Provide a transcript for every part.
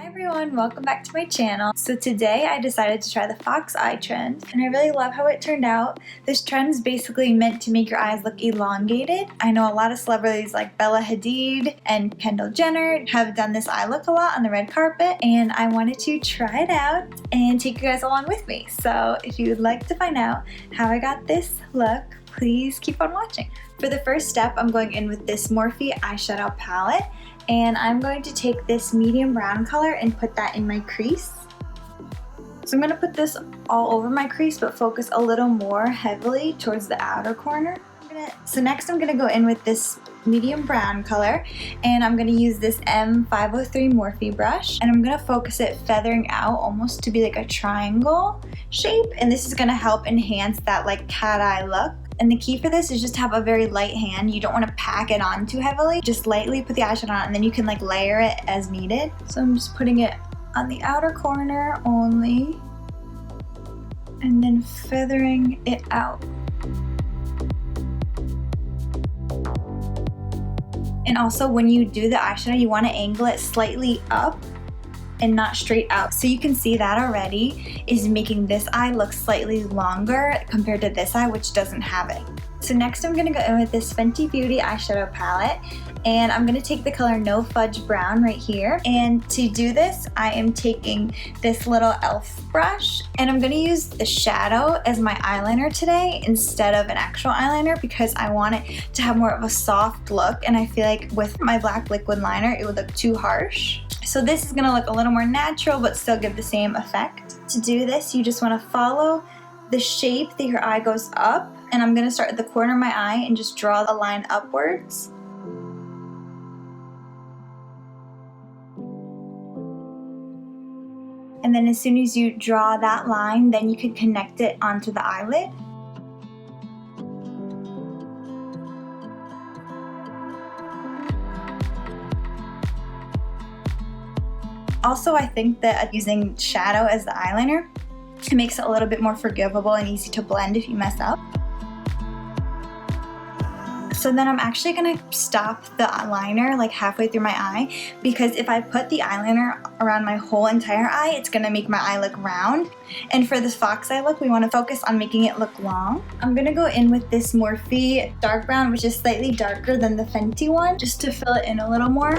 Hi everyone, welcome back to my channel. So today I decided to try the fox eye trend and I really love how it turned out. This trend is basically meant to make your eyes look elongated. I know a lot of celebrities like Bella Hadid and Kendall Jenner have done this eye look a lot on the red carpet, and I wanted to try it out and take you guys along with me. So if you would like to find out how I got this look, please keep on watching. For the first step, I'm going in with this Morphe eyeshadow palette. And I'm going to take this medium brown color and put that in my crease. So I'm going to put this all over my crease, but focus a little more heavily towards the outer corner. So next I'm going to go in with this medium brown color, and I'm going to use this M503 Morphe brush, and I'm going to focus it feathering out almost to be like a triangle shape, and this is going to help enhance that like cat eye look. And the key for this is just to have a very light hand. You don't want to pack it on too heavily. Just lightly put the eyeshadow on, and then you can like layer it as needed. So I'm just putting it on the outer corner only, and then feathering it out. And also when you do the eyeshadow, you want to angle it slightly up and not straight out. So you can see that already is making this eye look slightly longer compared to this eye, which doesn't have it. So next I'm gonna go in with this Fenty Beauty eyeshadow palette, and I'm gonna take the color No Fudge Brown right here. And to do this, I am taking this little e.l.f. brush, and I'm gonna use the shadow as my eyeliner today instead of an actual eyeliner, because I want it to have more of a soft look, and I feel like with my black liquid liner, it would look too harsh. So this is gonna look a little more natural, but still give the same effect. To do this, you just wanna follow the shape that your eye goes up, and I'm gonna start at the corner of my eye and just draw the line upwards. And then as soon as you draw that line, then you can connect it onto the eyelid. Also, I think that using shadow as the eyeliner, it makes it a little bit more forgivable and easy to blend if you mess up. So then I'm actually gonna stop the eyeliner like halfway through my eye, because if I put the eyeliner around my whole entire eye, it's gonna make my eye look round. And for this fox eye look, we wanna focus on making it look long. I'm gonna go in with this Morphe dark brown, which is slightly darker than the Fenty one, just to fill it in a little more.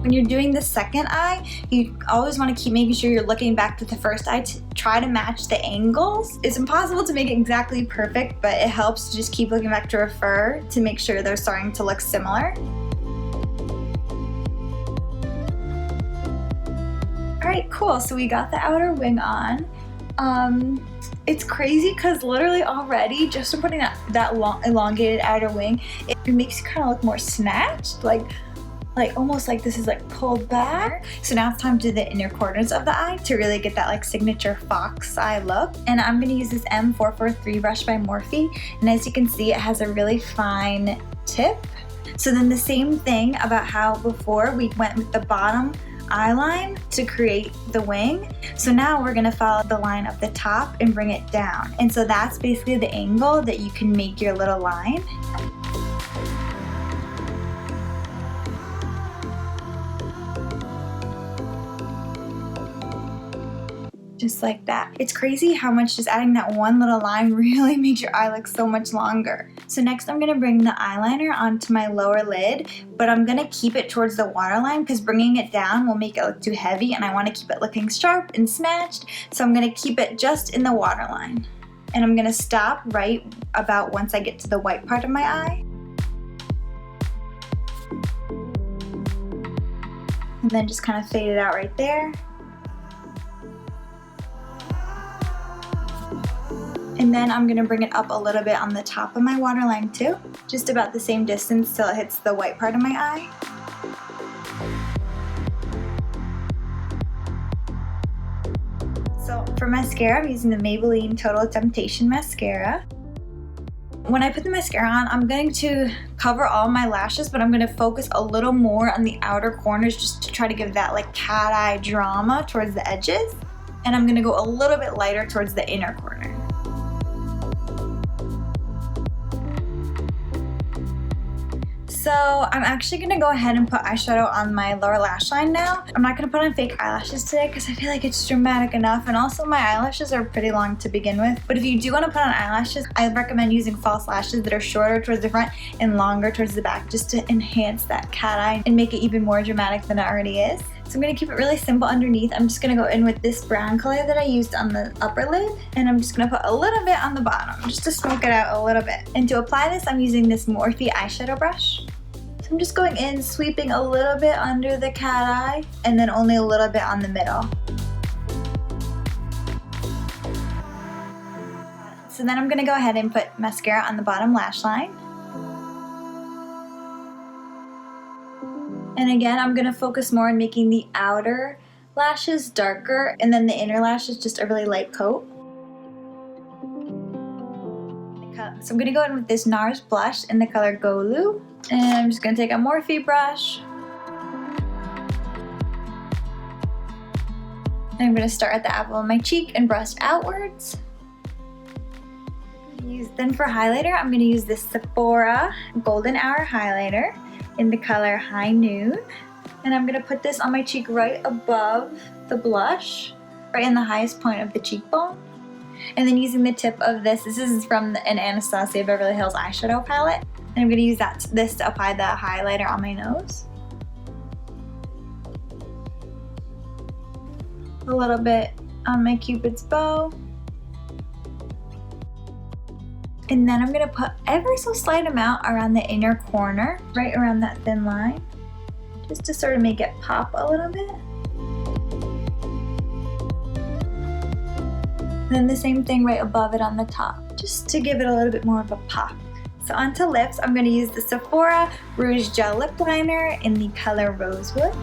When you're doing the second eye, you always want to keep making sure you're looking back to the first eye to try to match the angles. It's impossible to make it exactly perfect, but it helps to just keep looking back to refer to make sure they're starting to look similar. Alright, cool. So we got the outer wing on. It's crazy because literally already, just from putting that elongated outer wing, it makes you kind of look more snatched, like almost like this is like pulled back. So now it's time to do the inner corners of the eye to really get that like signature fox eye look. And I'm gonna use this M503 brush by Morphe, and as you can see, it has a really fine tip. So then the same thing about how before we went with the bottom eye line to create the wing. So now we're gonna follow the line of the top and bring it down. And so that's basically the angle that you can make your little line. Just like that. It's crazy how much just adding that one little line really makes your eye look so much longer. So next I'm gonna bring the eyeliner onto my lower lid, but I'm gonna keep it towards the waterline because bringing it down will make it look too heavy, and I wanna keep it looking sharp and snatched, so I'm gonna keep it just in the waterline. And I'm gonna stop right about once I get to the white part of my eye. And then just kind of fade it out right there. And then I'm gonna bring it up a little bit on the top of my waterline too, just about the same distance till it hits the white part of my eye. So for mascara, I'm using the Maybelline Total Temptation mascara. When I put the mascara on, I'm going to cover all my lashes, but I'm gonna focus a little more on the outer corners just to try to give that like cat eye drama towards the edges. And I'm gonna go a little bit lighter towards the inner corner. So I'm actually going to go ahead and put eyeshadow on my lower lash line now. I'm not going to put on fake eyelashes today because I feel like it's dramatic enough, and also my eyelashes are pretty long to begin with. But if you do want to put on eyelashes, I recommend using false lashes that are shorter towards the front and longer towards the back, just to enhance that cat eye and make it even more dramatic than it already is. So I'm going to keep it really simple underneath. I'm just going to go in with this brown color that I used on the upper lid, and I'm just going to put a little bit on the bottom just to smoke it out a little bit. And to apply this, I'm using this Morphe eyeshadow brush. So I'm just going in, sweeping a little bit under the cat eye, and then only a little bit on the middle. So then I'm going to go ahead and put mascara on the bottom lash line. And again, I'm going to focus more on making the outer lashes darker, and then the inner lashes just a really light coat. So I'm going to go in with this Nars blush in the color Goulue. And I'm just going to take a Morphe brush. And I'm going to start at the apple of my cheek and brush outwards. Then for highlighter, I'm going to use this Sephora Golden Hour highlighter in the color High Noon. And I'm going to put this on my cheek right above the blush, right in the highest point of the cheekbone. And then using the tip of this is from an Anastasia Beverly Hills eyeshadow palette. And I'm going to use this to apply the highlighter on my nose. A little bit on my Cupid's bow. And then I'm going to put ever so slight amount around the inner corner, right around that thin line, just to sort of make it pop a little bit. And then the same thing right above it on the top, just to give it a little bit more of a pop. So onto lips, I'm going to use the Sephora Rouge Gel Lip Liner in the color Rosewood.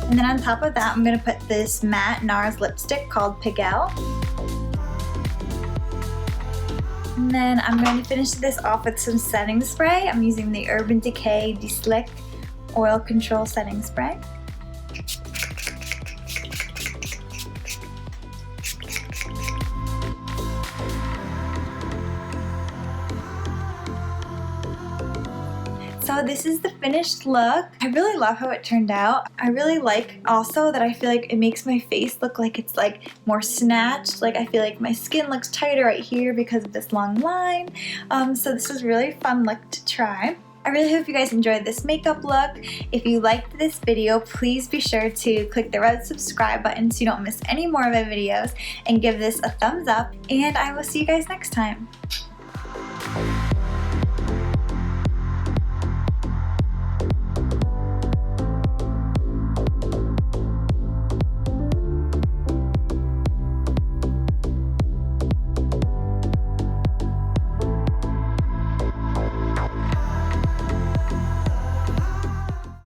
And then on top of that, I'm going to put this matte Nars lipstick called Pigalle. And then I'm going to finish this off with some setting spray. I'm using the Urban Decay De-Slick Oil Control Setting Spray. So this is the finished look. I really love how it turned out. I really like also that I feel like it makes my face look like it's like more snatched. Like I feel like my skin looks tighter right here because of this long line. So this was really fun look to try. I really hope you guys enjoyed this makeup look. If you liked this video, please be sure to click the red subscribe button so you don't miss any more of my videos, and give this a thumbs up, and I will see you guys next time.